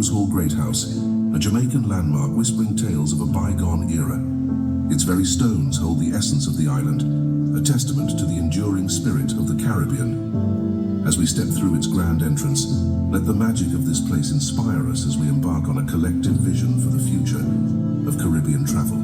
Rose Hall Great House, a Jamaican landmark whispering tales of a bygone era. Its very stones hold the essence of the island, a testament to the enduring spirit of the Caribbean. As we step through its grand entrance, let the magic of this place inspire us as we embark on a collective vision for the future of Caribbean travel.